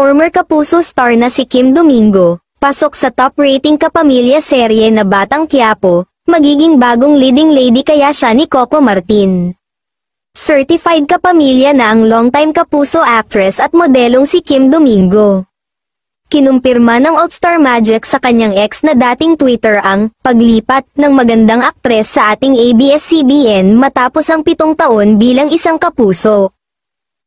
Former Kapuso star na si Kim Domingo, pasok sa top rating kapamilya serye na Batang Quiapo, magiging bagong leading lady kaya siya ni Coco Martin. Certified kapamilya na ang longtime Kapuso actress at modelong si Kim Domingo. Kinumpirma ng All-Star Magic sa kanyang ex na dating Twitter ang paglipat ng magandang aktres sa ating ABS-CBN matapos ang 7 taon bilang isang Kapuso.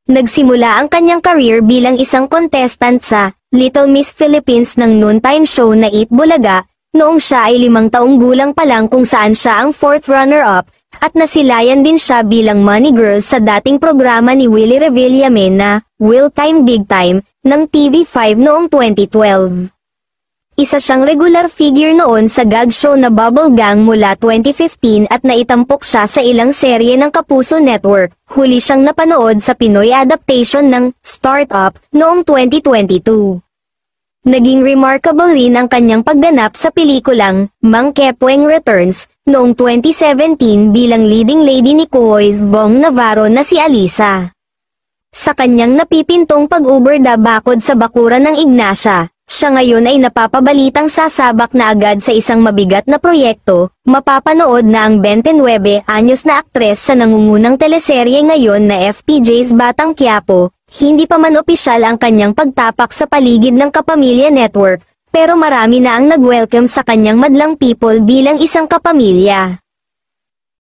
Nagsimula ang kanyang career bilang isang contestant sa Little Miss Philippines ng noontime show na Eat Bulaga, noong siya ay 5 taong gulang pa lang kung saan siya ang 4th runner-up, at nasilayan din siya bilang Money Girl sa dating programa ni Willie Revillame na Will Time Big Time ng TV5 noong 2012. Isa siyang regular figure noon sa gag show na Bubble Gang mula 2015 at naitampok siya sa ilang serye ng Kapuso Network. Huli siyang napanood sa Pinoy adaptation ng Startup noong 2022. Naging remarkable rin ang kanyang pagganap sa pelikulang Mang Kepweng Returns noong 2017 bilang leading lady ni Kuoy's Bong Navarro na si Alisa. Sa kanyang napipintong pag-uberde bakod sa bakuran ng Ignacia, siya ngayon ay napapabalitang sasabak na agad sa isang mabigat na proyekto. Mapapanood na ang 29 anyos na aktres sa nangungunang teleserye ngayon na FPJ's Batang Quiapo. Hindi pa man opisyal ang kanyang pagtapak sa paligid ng Kapamilya Network, pero marami na ang nag-welcome sa kanyang madlang people bilang isang kapamilya.